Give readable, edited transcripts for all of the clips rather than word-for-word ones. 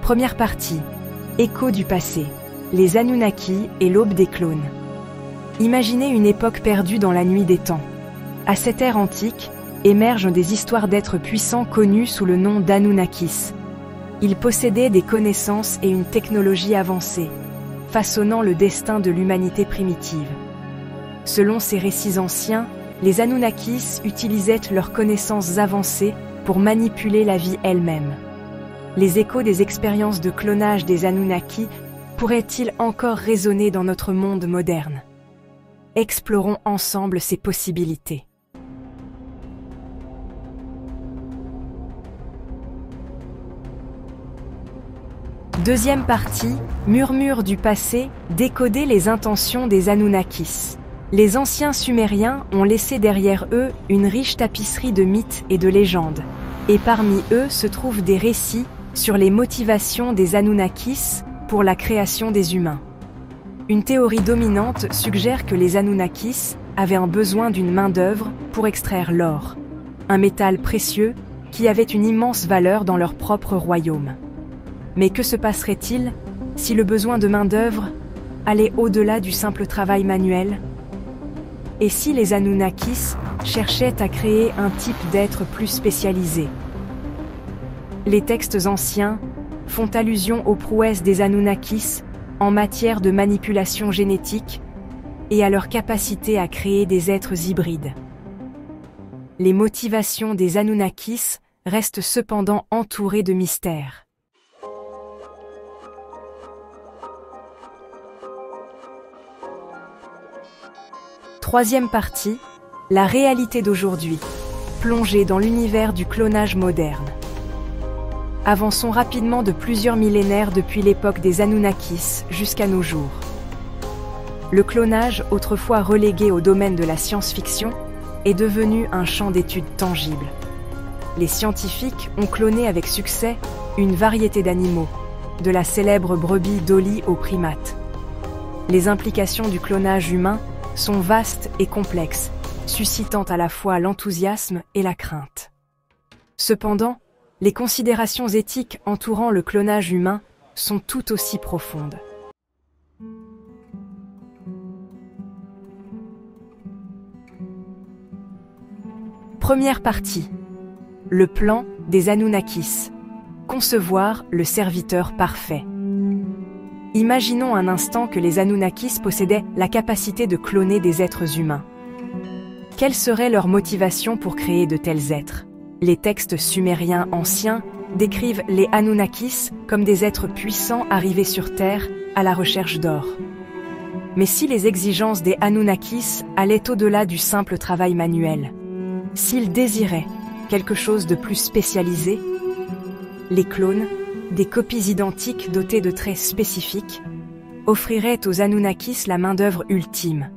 Première partie. Écho du passé. Les Anunnaki et l'aube des clones. Imaginez une époque perdue dans la nuit des temps. À cette ère antique, émergent des histoires d'êtres puissants connus sous le nom d'Anunnakis. Ils possédaient des connaissances et une technologie avancée, façonnant le destin de l'humanité primitive. Selon ces récits anciens, les Anunnakis utilisaient leurs connaissances avancées pour manipuler la vie elle-même. Les échos des expériences de clonage des Anunnaki pourraient-ils encore résonner dans notre monde moderne? Explorons ensemble ces possibilités. Deuxième partie, murmure du passé, décoder les intentions des Anunnakis. Les anciens Sumériens ont laissé derrière eux une riche tapisserie de mythes et de légendes. Et parmi eux se trouvent des récits sur les motivations des Anunnakis pour la création des humains. Une théorie dominante suggère que les Anunnakis avaient un besoin d'une main-d'œuvre pour extraire l'or, un métal précieux qui avait une immense valeur dans leur propre royaume. Mais que se passerait-il si le besoin de main-d'œuvre allait au-delà du simple travail manuel? Et si les Anunnakis cherchaient à créer un type d'être plus spécialisé? Les textes anciens font allusion aux prouesses des Anunnakis en matière de manipulation génétique et à leur capacité à créer des êtres hybrides. Les motivations des Anunnakis restent cependant entourées de mystères. Troisième partie, la réalité d'aujourd'hui, plongée dans l'univers du clonage moderne. Avançons rapidement de plusieurs millénaires depuis l'époque des Anunnakis jusqu'à nos jours. Le clonage, autrefois relégué au domaine de la science-fiction, est devenu un champ d'études tangible. Les scientifiques ont cloné avec succès une variété d'animaux, de la célèbre brebis Dolly aux primates. Les implications du clonage humain sont vastes et complexes, suscitant à la fois l'enthousiasme et la crainte. Cependant, les considérations éthiques entourant le clonage humain sont tout aussi profondes. Première partie. Le plan des Anunnakis. Concevoir le serviteur parfait. Imaginons un instant que les Anunnakis possédaient la capacité de cloner des êtres humains. Quelle serait leur motivation pour créer de tels êtres? Les textes sumériens anciens décrivent les Anunnakis comme des êtres puissants arrivés sur Terre à la recherche d'or. Mais si les exigences des Anunnakis allaient au-delà du simple travail manuel, s'ils désiraient quelque chose de plus spécialisé, les clones, des copies identiques dotées de traits spécifiques, offriraient aux Anunnakis la main-d'œuvre ultime.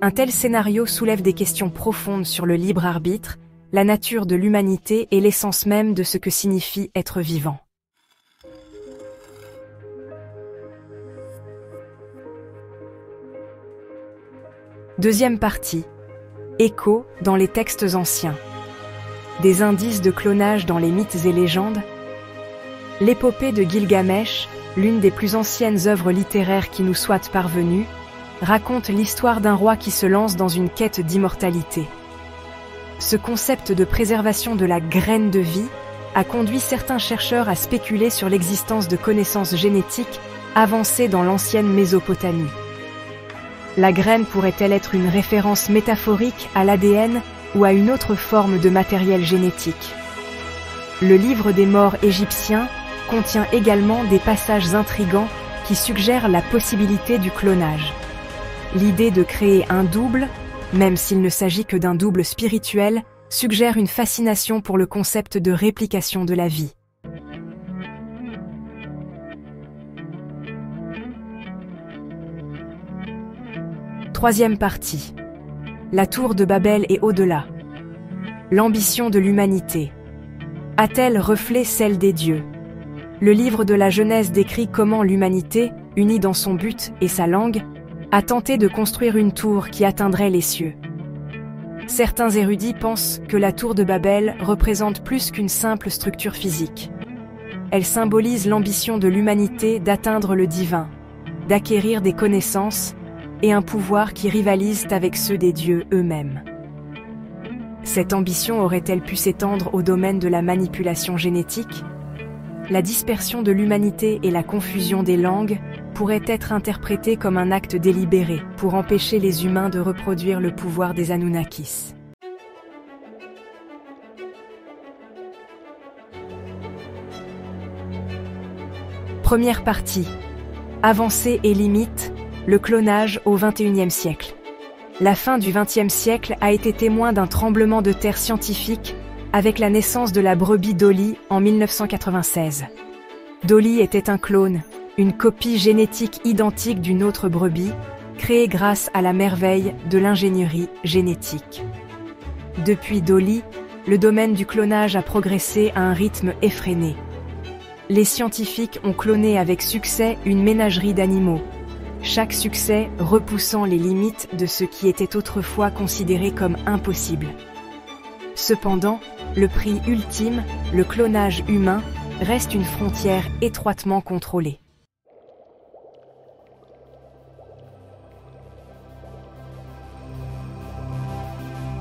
Un tel scénario soulève des questions profondes sur le libre arbitre, la nature de l'humanité et l'essence même de ce que signifie être vivant. Deuxième partie. Écho dans les textes anciens. Des indices de clonage dans les mythes et légendes. L'épopée de Gilgamesh, l'une des plus anciennes œuvres littéraires qui nous soit parvenue, raconte l'histoire d'un roi qui se lance dans une quête d'immortalité. Ce concept de préservation de la graine de vie a conduit certains chercheurs à spéculer sur l'existence de connaissances génétiques avancées dans l'ancienne Mésopotamie. La graine pourrait-elle être une référence métaphorique à l'ADN ou à une autre forme de matériel génétique? Le livre des morts égyptien contient également des passages intrigants qui suggèrent la possibilité du clonage. L'idée de créer un double, même s'il ne s'agit que d'un double spirituel, suggère une fascination pour le concept de réplication de la vie. Troisième partie. La tour de Babel et au-delà. L'ambition de l'humanité. A-t-elle reflet celle des dieux? Le livre de la Genèse décrit comment l'humanité, unie dans son but et sa langue, a tenté de construire une tour qui atteindrait les cieux. Certains érudits pensent que la tour de Babel représente plus qu'une simple structure physique. Elle symbolise l'ambition de l'humanité d'atteindre le divin, d'acquérir des connaissances et un pouvoir qui rivalisent avec ceux des dieux eux-mêmes. Cette ambition aurait-elle pu s'étendre au domaine de la manipulation génétique? La dispersion de l'humanité et la confusion des langues pourraient être interprétées comme un acte délibéré pour empêcher les humains de reproduire le pouvoir des Anunnakis. Première partie. Avancées et limites, le clonage au XXIe siècle. La fin du XXe siècle a été témoin d'un tremblement de terre scientifique avec la naissance de la brebis Dolly en 1996. Dolly était un clone, une copie génétique identique d'une autre brebis, créée grâce à la merveille de l'ingénierie génétique. Depuis Dolly, le domaine du clonage a progressé à un rythme effréné. Les scientifiques ont cloné avec succès une ménagerie d'animaux, chaque succès repoussant les limites de ce qui était autrefois considéré comme impossible. Cependant, le prix ultime, le clonage humain, reste une frontière étroitement contrôlée.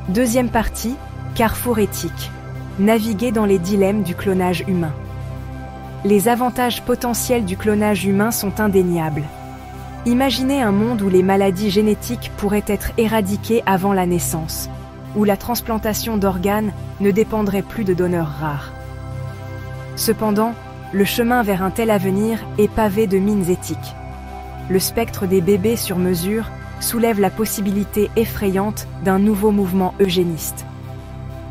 Deuxième partie, carrefour éthique. Naviguer dans les dilemmes du clonage humain. Les avantages potentiels du clonage humain sont indéniables. Imaginez un monde où les maladies génétiques pourraient être éradiquées avant la naissance, où la transplantation d'organes ne dépendrait plus de donneurs rares. Cependant, le chemin vers un tel avenir est pavé de mines éthiques. Le spectre des bébés sur mesure soulève la possibilité effrayante d'un nouveau mouvement eugéniste.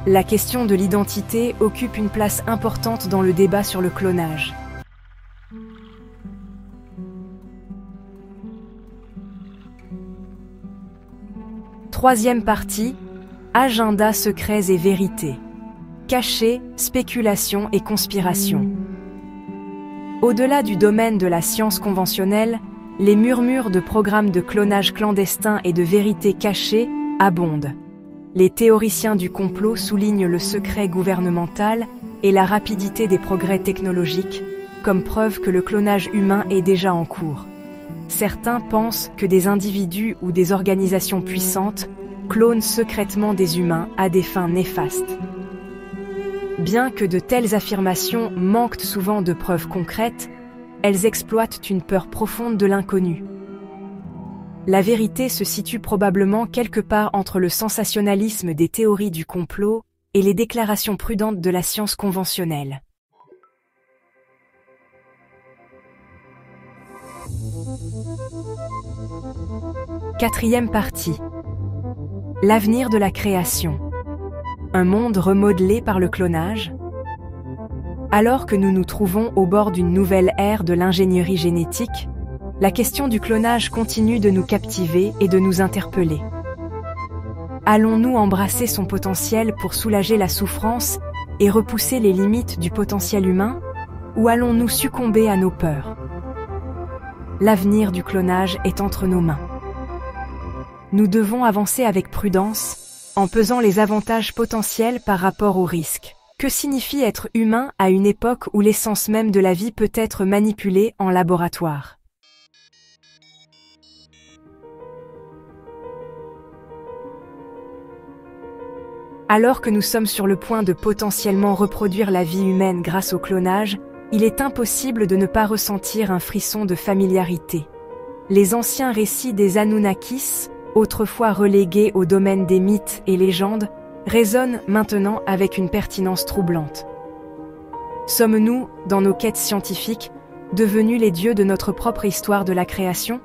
La question de l'identité occupe une place importante dans le débat sur le clonage. Troisième partie, agenda secrets et vérités. Cachés, spéculation et conspiration. Au-delà du domaine de la science conventionnelle, les murmures de programmes de clonage clandestin et de vérités cachées abondent. Les théoriciens du complot soulignent le secret gouvernemental et la rapidité des progrès technologiques, comme preuve que le clonage humain est déjà en cours. Certains pensent que des individus ou des organisations puissantes clonent secrètement des humains à des fins néfastes. Bien que de telles affirmations manquent souvent de preuves concrètes, elles exploitent une peur profonde de l'inconnu. La vérité se situe probablement quelque part entre le sensationnalisme des théories du complot et les déclarations prudentes de la science conventionnelle. Quatrième partie. L'avenir de la création. Un monde remodelé par le clonage? Alors que nous nous trouvons au bord d'une nouvelle ère de l'ingénierie génétique, la question du clonage continue de nous captiver et de nous interpeller. Allons-nous embrasser son potentiel pour soulager la souffrance et repousser les limites du potentiel humain, ou allons-nous succomber à nos peurs? L'avenir du clonage est entre nos mains. Nous devons avancer avec prudence, en pesant les avantages potentiels par rapport aux risques. Que signifie être humain à une époque où l'essence même de la vie peut être manipulée en laboratoire? Alors que nous sommes sur le point de potentiellement reproduire la vie humaine grâce au clonage, il est impossible de ne pas ressentir un frisson de familiarité. Les anciens récits des Anunnakis, autrefois relégués au domaine des mythes et légendes, résonnent maintenant avec une pertinence troublante. Sommes-nous, dans nos quêtes scientifiques, devenus les dieux de notre propre histoire de la création?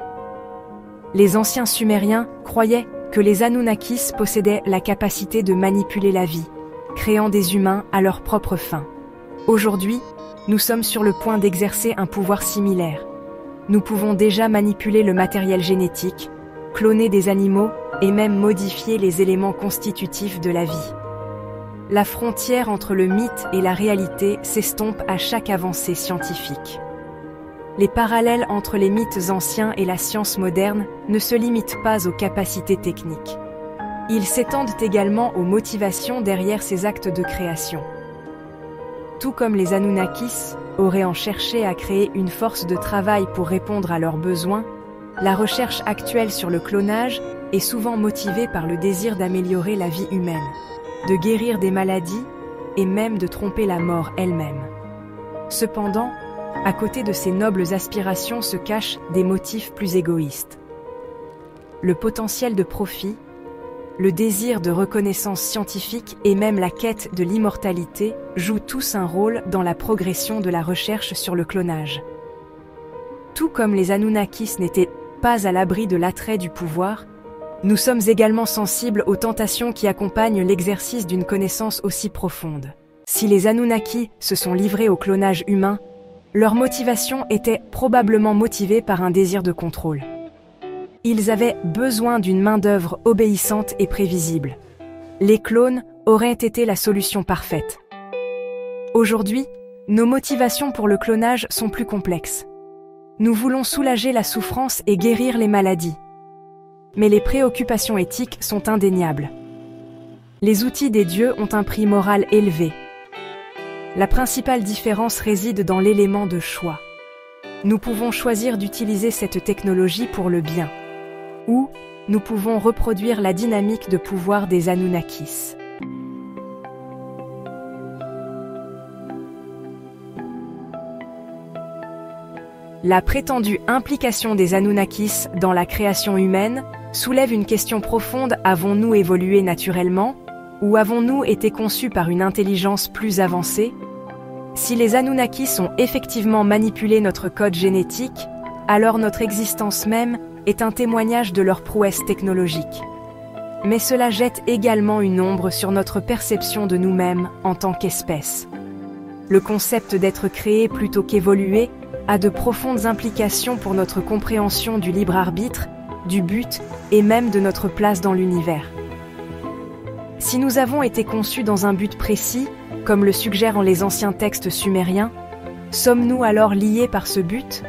Les anciens Sumériens croyaient que les Anunnakis possédaient la capacité de manipuler la vie, créant des humains à leur propre fin. Aujourd'hui, nous sommes sur le point d'exercer un pouvoir similaire. Nous pouvons déjà manipuler le matériel génétique, cloner des animaux et même modifier les éléments constitutifs de la vie. La frontière entre le mythe et la réalité s'estompe à chaque avancée scientifique. Les parallèles entre les mythes anciens et la science moderne ne se limitent pas aux capacités techniques. Ils s'étendent également aux motivations derrière ces actes de création. Tout comme les Anunnakis auraient en cherché à créer une force de travail pour répondre à leurs besoins, la recherche actuelle sur le clonage est souvent motivée par le désir d'améliorer la vie humaine, de guérir des maladies et même de tromper la mort elle-même. Cependant, à côté de ces nobles aspirations se cachent des motifs plus égoïstes. Le potentiel de profit, le désir de reconnaissance scientifique et même la quête de l'immortalité jouent tous un rôle dans la progression de la recherche sur le clonage. Tout comme les Anunnakis n'étaient pas à l'abri de l'attrait du pouvoir, nous sommes également sensibles aux tentations qui accompagnent l'exercice d'une connaissance aussi profonde. Si les Anunnakis se sont livrés au clonage humain, leur motivation était probablement motivée par un désir de contrôle. Ils avaient besoin d'une main-d'œuvre obéissante et prévisible. Les clones auraient été la solution parfaite. Aujourd'hui, nos motivations pour le clonage sont plus complexes. Nous voulons soulager la souffrance et guérir les maladies. Mais les préoccupations éthiques sont indéniables. Les outils des dieux ont un prix moral élevé. La principale différence réside dans l'élément de choix. Nous pouvons choisir d'utiliser cette technologie pour le bien, ou nous pouvons reproduire la dynamique de pouvoir des Anunnakis. La prétendue implication des Anunnakis dans la création humaine soulève une question profonde: avons-nous évolué naturellement, ou avons-nous été conçus par une intelligence plus avancée? Si les Anunnakis ont effectivement manipulé notre code génétique, alors notre existence même est un témoignage de leur prouesse technologique. Mais cela jette également une ombre sur notre perception de nous-mêmes en tant qu'espèce. Le concept d'être créé plutôt qu'évolué a de profondes implications pour notre compréhension du libre arbitre, du but et même de notre place dans l'univers. Si nous avons été conçus dans un but précis, comme le suggèrent les anciens textes sumériens, sommes-nous alors liés par ce but?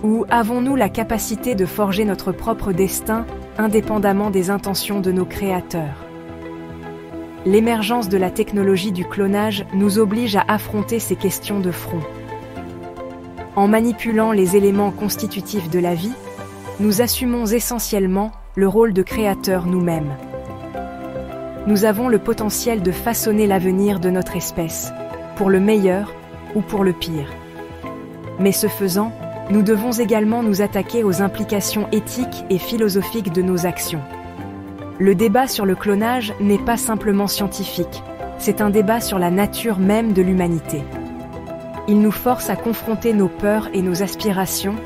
Ou avons-nous la capacité de forger notre propre destin indépendamment des intentions de nos créateurs? L'émergence de la technologie du clonage nous oblige à affronter ces questions de front. En manipulant les éléments constitutifs de la vie, nous assumons essentiellement le rôle de créateur nous-mêmes. Nous avons le potentiel de façonner l'avenir de notre espèce, pour le meilleur ou pour le pire. Mais ce faisant, nous devons également nous attaquer aux implications éthiques et philosophiques de nos actions. Le débat sur le clonage n'est pas simplement scientifique, c'est un débat sur la nature même de l'humanité. Il nous force à confronter nos peurs et nos aspirations,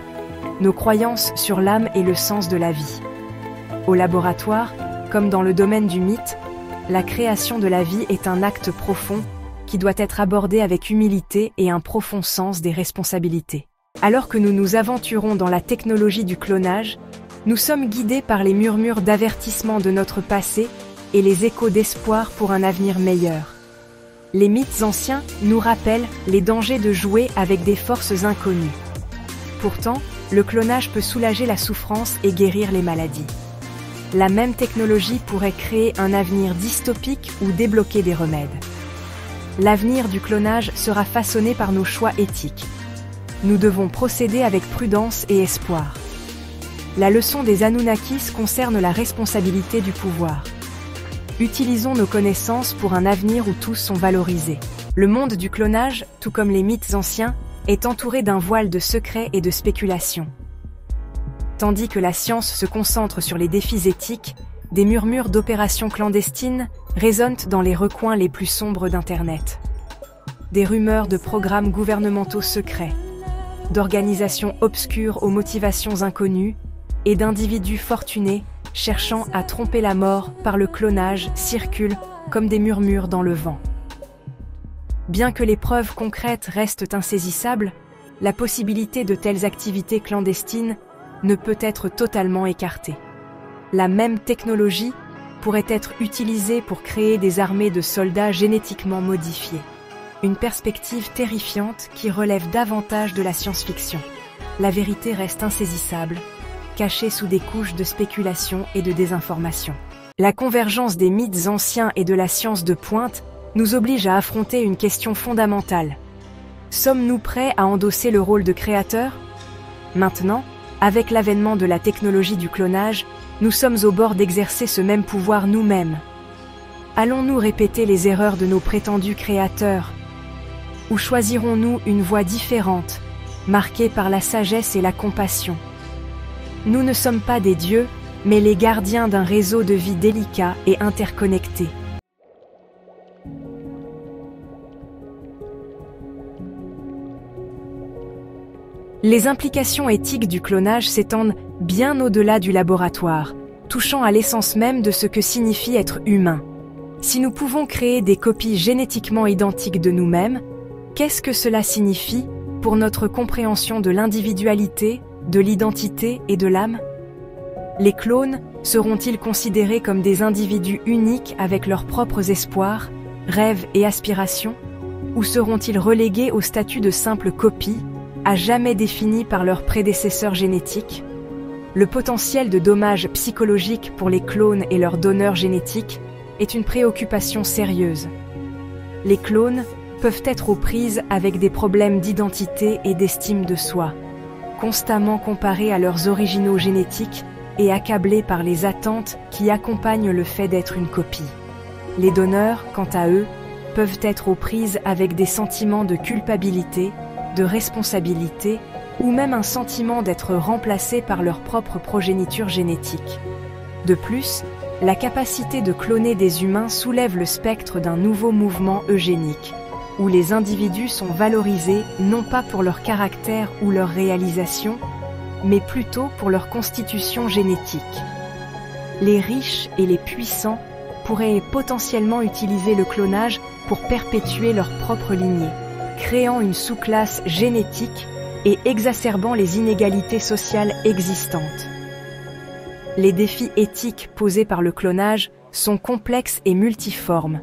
nos croyances sur l'âme et le sens de la vie. Au laboratoire, comme dans le domaine du mythe, la création de la vie est un acte profond qui doit être abordé avec humilité et un profond sens des responsabilités. Alors que nous nous aventurons dans la technologie du clonage, nous sommes guidés par les murmures d'avertissement de notre passé et les échos d'espoir pour un avenir meilleur. Les mythes anciens nous rappellent les dangers de jouer avec des forces inconnues. Pourtant, le clonage peut soulager la souffrance et guérir les maladies. La même technologie pourrait créer un avenir dystopique ou débloquer des remèdes. L'avenir du clonage sera façonné par nos choix éthiques. Nous devons procéder avec prudence et espoir. La leçon des Anunnakis concerne la responsabilité du pouvoir. Utilisons nos connaissances pour un avenir où tous sont valorisés. Le monde du clonage, tout comme les mythes anciens, est entouré d'un voile de secrets et de spéculations. Tandis que la science se concentre sur les défis éthiques, des murmures d'opérations clandestines résonnent dans les recoins les plus sombres d'Internet. Des rumeurs de programmes gouvernementaux secrets, d'organisations obscures aux motivations inconnues et d'individus fortunés cherchant à tromper la mort par le clonage circulent comme des murmures dans le vent. Bien que les preuves concrètes restent insaisissables, la possibilité de telles activités clandestines ne peut être totalement écartée. La même technologie pourrait être utilisée pour créer des armées de soldats génétiquement modifiés. Une perspective terrifiante qui relève davantage de la science-fiction. La vérité reste insaisissable, cachée sous des couches de spéculation et de désinformation. La convergence des mythes anciens et de la science de pointe nous oblige à affronter une question fondamentale. Sommes-nous prêts à endosser le rôle de créateur? Maintenant, avec l'avènement de la technologie du clonage, nous sommes au bord d'exercer ce même pouvoir nous-mêmes. Allons-nous répéter les erreurs de nos prétendus créateurs? Ou choisirons-nous une voie différente, marquée par la sagesse et la compassion? Nous ne sommes pas des dieux, mais les gardiens d'un réseau de vie délicat et interconnecté. Les implications éthiques du clonage s'étendent bien au-delà du laboratoire, touchant à l'essence même de ce que signifie être humain. Si nous pouvons créer des copies génétiquement identiques de nous-mêmes, qu'est-ce que cela signifie pour notre compréhension de l'individualité, de l'identité et de l'âme? Les clones seront-ils considérés comme des individus uniques avec leurs propres espoirs, rêves et aspirations? Ou seront-ils relégués au statut de simples copies, à jamais définis par leurs prédécesseurs génétiques? Le potentiel de dommages psychologiques pour les clones et leurs donneurs génétiques est une préoccupation sérieuse. Les clones peuvent être aux prises avec des problèmes d'identité et d'estime de soi, constamment comparés à leurs originaux génétiques et accablés par les attentes qui accompagnent le fait d'être une copie. Les donneurs, quant à eux, peuvent être aux prises avec des sentiments de culpabilité, de responsabilité, ou même un sentiment d'être remplacés par leur propre progéniture génétique. De plus, la capacité de cloner des humains soulève le spectre d'un nouveau mouvement eugénique, où les individus sont valorisés non pas pour leur caractère ou leur réalisation, mais plutôt pour leur constitution génétique. Les riches et les puissants pourraient potentiellement utiliser le clonage pour perpétuer leur propre lignée, créant une sous-classe génétique et exacerbant les inégalités sociales existantes. Les défis éthiques posés par le clonage sont complexes et multiformes,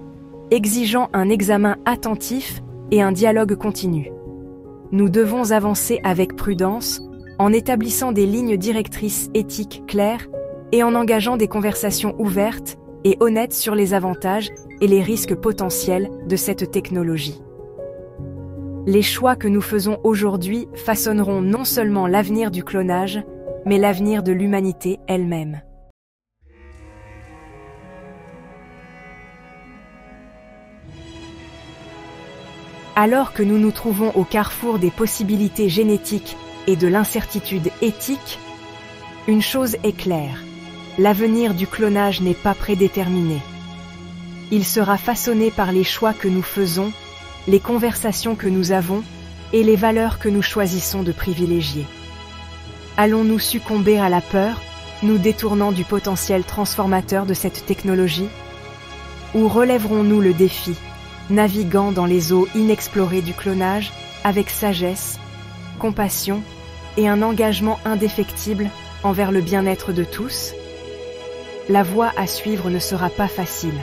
exigeant un examen attentif et un dialogue continu. Nous devons avancer avec prudence, en établissant des lignes directrices éthiques claires et en engageant des conversations ouvertes et honnêtes sur les avantages et les risques potentiels de cette technologie. Les choix que nous faisons aujourd'hui façonneront non seulement l'avenir du clonage, mais l'avenir de l'humanité elle-même. Alors que nous nous trouvons au carrefour des possibilités génétiques et de l'incertitude éthique, une chose est claire, l'avenir du clonage n'est pas prédéterminé. Il sera façonné par les choix que nous faisons, les conversations que nous avons et les valeurs que nous choisissons de privilégier. Allons-nous succomber à la peur, nous détournant du potentiel transformateur de cette technologie? Ou relèverons-nous le défi, naviguant dans les eaux inexplorées du clonage avec sagesse, compassion et un engagement indéfectible envers le bien-être de tous? La voie à suivre ne sera pas facile.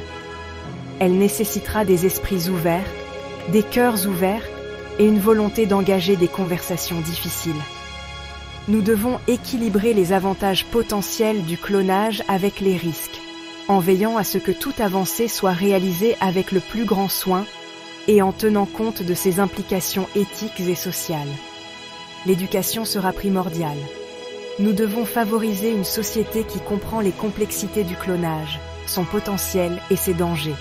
Elle nécessitera des esprits ouverts, des cœurs ouverts et une volonté d'engager des conversations difficiles. Nous devons équilibrer les avantages potentiels du clonage avec les risques, en veillant à ce que toute avancée soit réalisée avec le plus grand soin et en tenant compte de ses implications éthiques et sociales. L'éducation sera primordiale. Nous devons favoriser une société qui comprend les complexités du clonage, son potentiel et ses dangers.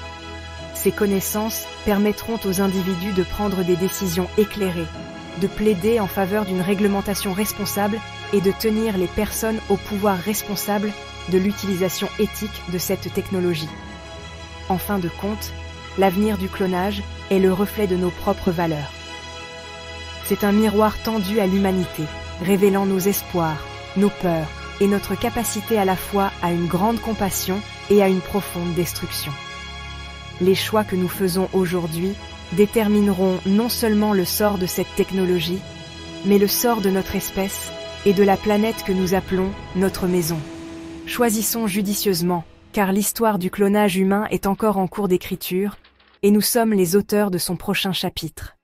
Ces connaissances permettront aux individus de prendre des décisions éclairées, de plaider en faveur d'une réglementation responsable et de tenir les personnes au pouvoir responsable de l'utilisation éthique de cette technologie. En fin de compte, l'avenir du clonage est le reflet de nos propres valeurs. C'est un miroir tendu à l'humanité, révélant nos espoirs, nos peurs et notre capacité à la fois à une grande compassion et à une profonde destruction. Les choix que nous faisons aujourd'hui détermineront non seulement le sort de cette technologie, mais le sort de notre espèce et de la planète que nous appelons notre maison. Choisissons judicieusement, car l'histoire du clonage humain est encore en cours d'écriture, et nous sommes les auteurs de son prochain chapitre.